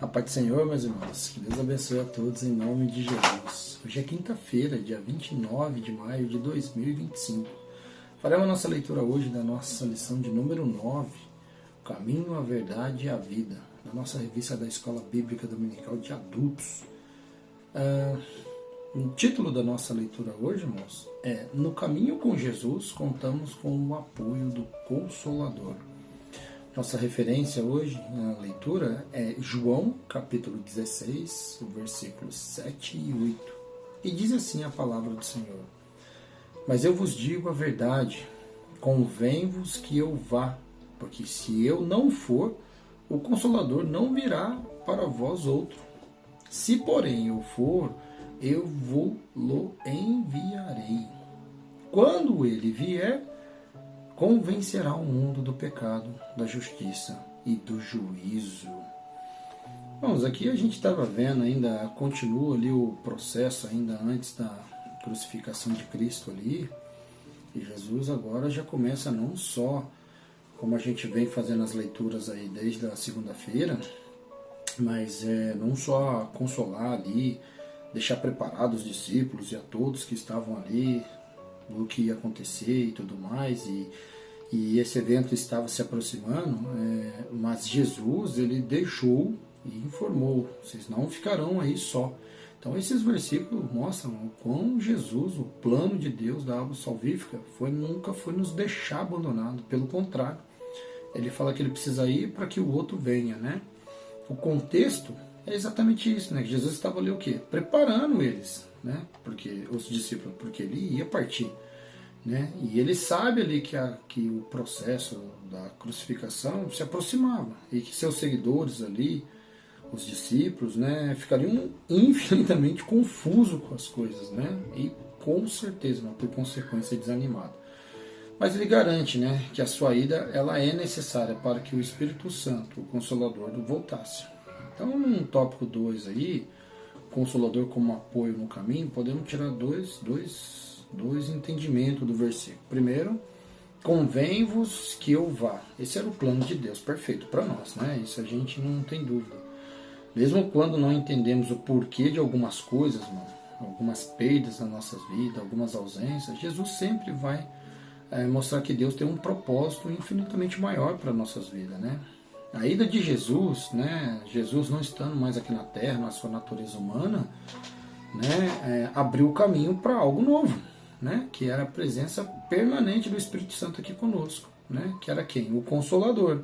A paz do Senhor, meus irmãos. Que Deus abençoe a todos em nome de Jesus. Hoje é quinta-feira, dia 29 de maio de 2025. Faremos a nossa leitura hoje da nossa lição de número 9, O Caminho, a Verdade e a Vida, da nossa revista da Escola Bíblica Dominical de Adultos. O título da nossa leitura hoje, irmãos, é No Caminho com Jesus, contamos com o apoio do Consolador. Nossa referência hoje na leitura é João, capítulo 16, versículos 7 e 8. E diz assim a palavra do Senhor: Mas eu vos digo a verdade, convém-vos que eu vá, porque se eu não for, o Consolador não virá para vós outro. Se, porém, eu for, eu vou-lo enviarei. Quando ele vier, convencerá o mundo do pecado, da justiça e do juízo. Vamos, aqui a gente estava vendo ainda, continua ali o processo ainda antes da crucificação de Cristo ali, e Jesus agora já começa não só, como a gente vem fazendo as leituras aí desde a segunda-feira, mas não só consolar ali, deixar preparados os discípulos e a todos que estavam ali, do que ia acontecer e tudo mais, e esse evento estava se aproximando, mas Jesus, ele deixou e informou: vocês não ficarão aí só. Então esses versículos mostram o quão Jesus, o plano de Deus da água salvífica, nunca foi nos deixar abandonado, pelo contrário, ele fala que ele precisa ir para que o outro venha, né? O contexto é exatamente isso, né? Jesus estava ali o quê? Preparando eles, né? Porque os discípulos, porque ele ia partir, né? E ele sabe ali que o processo da crucificação se aproximava e que seus seguidores ali, os discípulos, né, ficariam infinitamente confusos com as coisas, né? E com certeza, por consequência, desanimados. Mas ele garante, né, que a sua ida ela é necessária para que o Espírito Santo, o Consolador, voltasse. Então, no tópico 2 aí, Consolador como apoio no caminho, podemos tirar dois entendimentos do versículo. Primeiro, convém-vos que eu vá. Esse era o plano de Deus, perfeito para nós, né? Isso a gente não tem dúvida. Mesmo quando não entendemos o porquê de algumas coisas, mano, algumas perdas nas nossas vidas, algumas ausências, Jesus sempre vai mostrar que Deus tem um propósito infinitamente maior para nossas vidas, né? A ida de Jesus, né? Jesus não estando mais aqui na Terra, na sua natureza humana, né? Abriu o caminho para algo novo, né? Que era a presença permanente do Espírito Santo aqui conosco, né? Que era quem? O Consolador.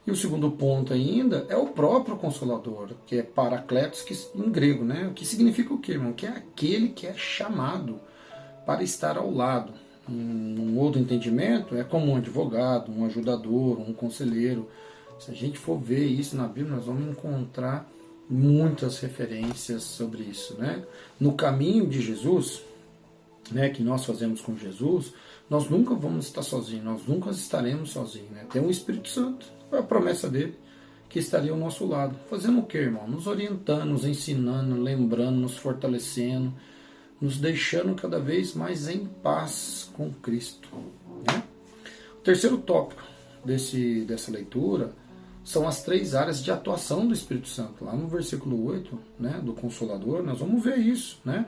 E o segundo ponto ainda é o próprio Consolador, que é Paracletos, que, em grego, né? O que significa o quê, irmão? Que é aquele que é chamado para estar ao lado. Um outro entendimento é como um advogado, um ajudador, um conselheiro. Se a gente for ver isso na Bíblia, nós vamos encontrar muitas referências sobre isso, né? No caminho de Jesus, né, que nós fazemos com Jesus, nós nunca vamos estar sozinhos, nós nunca estaremos sozinhos, né? Tem um Espírito Santo, é a promessa dele, que estaria ao nosso lado. Fazendo o quê, irmão? Nos orientando, nos ensinando, lembrando, nos fortalecendo, nos deixando cada vez mais em paz com Cristo, né? O terceiro tópico dessa leitura são as 3 áreas de atuação do Espírito Santo. Lá no versículo 8, né, do Consolador, nós vamos ver isso, né?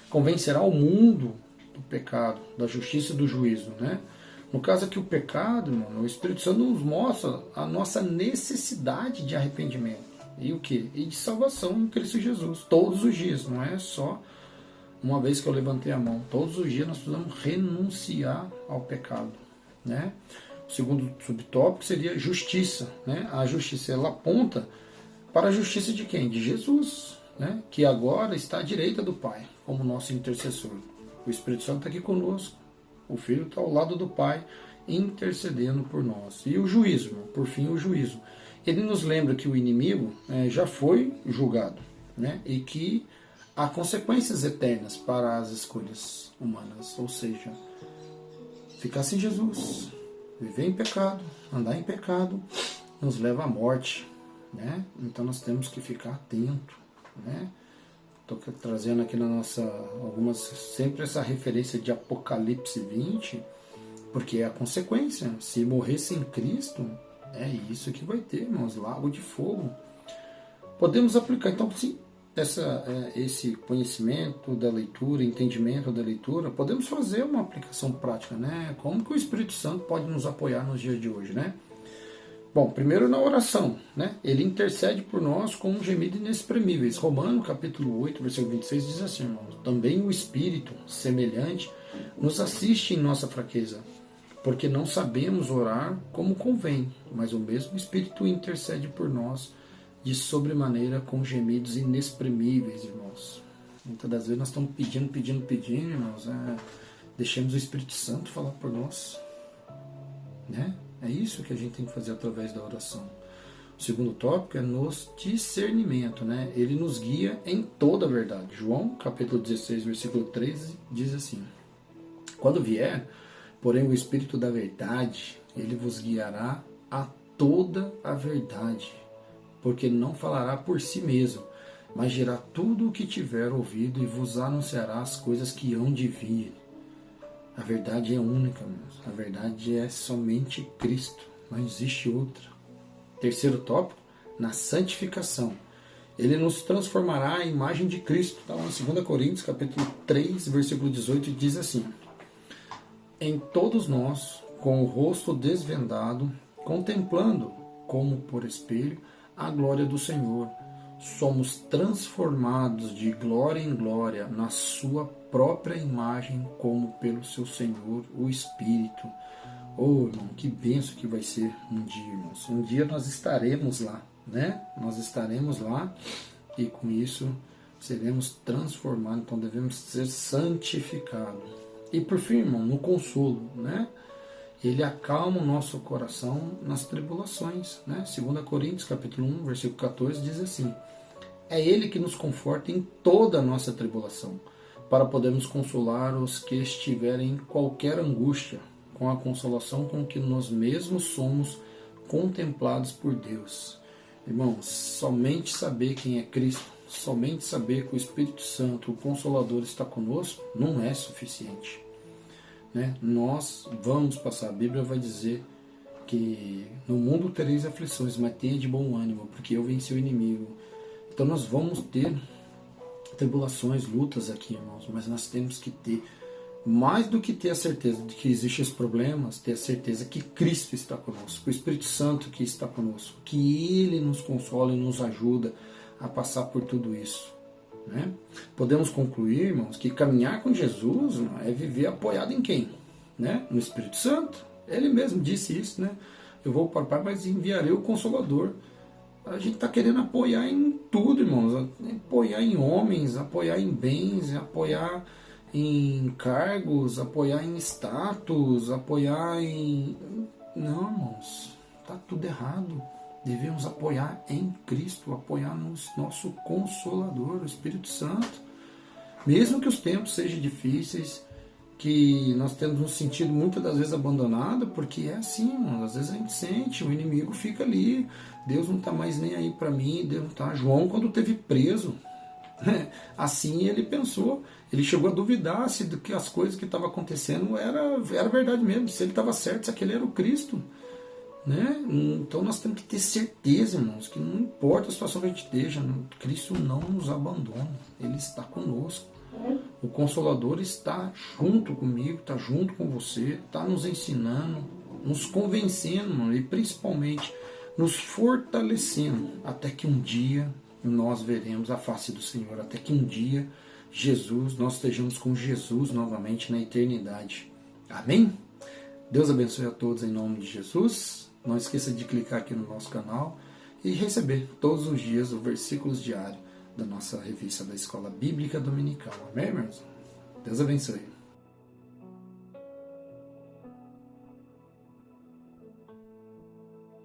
Convencerá o mundo do pecado, da justiça e do juízo, né? No caso aqui, o pecado, mano, o Espírito Santo nos mostra a nossa necessidade de arrependimento. E o quê? E de salvação em Cristo Jesus. Todos os dias, não é só uma vez que eu levantei a mão. Todos os dias nós precisamos renunciar ao pecado, né? O segundo subtópico seria justiça, né? A justiça, ela aponta para a justiça de quem? De Jesus, né? Que agora está à direita do Pai, como nosso intercessor. O Espírito Santo está aqui conosco. O Filho está ao lado do Pai, intercedendo por nós. E o juízo, por fim, o juízo. Ele nos lembra que o inimigo já foi julgado, né? E que há consequências eternas para as escolhas humanas. Ou seja, ficar sem Jesus, viver em pecado, andar em pecado, nos leva à morte, né? Então nós temos que ficar atento, né? Estou trazendo aqui na nossa sempre essa referência de Apocalipse 20, porque é a consequência. Se morrer sem Cristo, é isso que vai ter, irmãos, lago de fogo. Podemos aplicar, então, sim, esse conhecimento da leitura, entendimento da leitura, podemos fazer uma aplicação prática, né? Como que o Espírito Santo pode nos apoiar nos dias de hoje, né? Bom, primeiro na oração, né? Ele intercede por nós com um gemido inexprimíveis. Romanos, capítulo 8, versículo 26 diz assim, irmãos: também o Espírito, semelhante, nos assiste em nossa fraqueza, porque não sabemos orar como convém, mas o mesmo Espírito intercede por nós de sobremaneira com gemidos inexprimíveis, irmãos. Muitas das vezes nós estamos pedindo, irmãos. Deixemos o Espírito Santo falar por nós, né? É isso que a gente tem que fazer através da oração. O segundo tópico é nos discernimento, né? Ele nos guia em toda a verdade. João, capítulo 16, versículo 13, diz assim: quando vier, porém, o Espírito da verdade, ele vos guiará a toda a verdade, porque não falará por si mesmo, mas dirá tudo o que tiver ouvido e vos anunciará as coisas que hão de vir. A verdade é única, meus. A verdade é somente Cristo, não existe outra. Terceiro tópico, na santificação. Ele nos transformará à imagem de Cristo. Está lá em 2 Coríntios, capítulo 3, versículo 18, diz assim: em todos nós, com o rosto desvendado, contemplando, como por espelho, a glória do Senhor, somos transformados de glória em glória na sua própria imagem, como pelo seu Senhor, o Espírito. Oh, irmão, que benção que vai ser um dia, irmãos. Um dia nós estaremos lá, né? Nós estaremos lá e com isso seremos transformados, então devemos ser santificados. E por fim, irmão, no consolo, né? Ele acalma o nosso coração nas tribulações, né? 2 Coríntios, capítulo 1, versículo 14, diz assim: é Ele que nos conforta em toda a nossa tribulação, para podermos consolar os que estiverem em qualquer angústia, com a consolação com que nós mesmos somos contemplados por Deus. Irmãos, somente saber quem é Cristo, somente saber que o Espírito Santo, o Consolador, está conosco, não é suficiente. Né? Nós vamos passar, a Bíblia vai dizer que no mundo tereis aflições, mas tenha de bom ânimo, porque eu venci o inimigo. Então nós vamos ter tribulações, lutas aqui, irmãos, mas nós temos que ter, mais do que ter a certeza de que existem os problemas, ter a certeza que Cristo está conosco, o Espírito Santo que está conosco, que Ele nos consola e nos ajuda a passar por tudo isso. Né? Podemos concluir, irmãos, que caminhar com Jesus, irmão, é viver apoiado em quem? Né? No Espírito Santo. Ele mesmo disse isso, né? Eu vou para o Pai, mas enviarei o Consolador. A gente está querendo apoiar em tudo, irmãos. Apoiar em homens, apoiar em bens, apoiar em cargos, apoiar em status, apoiar em... Não, irmãos, está tudo errado. Devemos apoiar em Cristo, apoiar no nosso Consolador, o Espírito Santo. Mesmo que os tempos sejam difíceis, que nós temos nos sentido muitas das vezes abandonado, porque é assim, mano, às vezes a gente sente, o inimigo fica ali, Deus não está mais nem aí para mim, Deus não tá. João, quando teve preso, assim ele pensou, ele chegou a duvidar se que as coisas que estavam acontecendo era verdade mesmo, se ele estava certo, se aquele era o Cristo. Né? Então nós temos que ter certeza, irmãos, que não importa a situação que a gente esteja, Cristo não nos abandona, Ele está conosco. O Consolador está junto comigo, está junto com você, está nos ensinando, nos convencendo, irmão, e principalmente nos fortalecendo, até que um dia nós veremos a face do Senhor, até que um dia nós estejamos com Jesus novamente na eternidade. Amém? Deus abençoe a todos em nome de Jesus. Não esqueça de clicar aqui no nosso canal e receber todos os dias os versículos diários da nossa revista da Escola Bíblica Dominical. Amém, irmãos? Deus abençoe.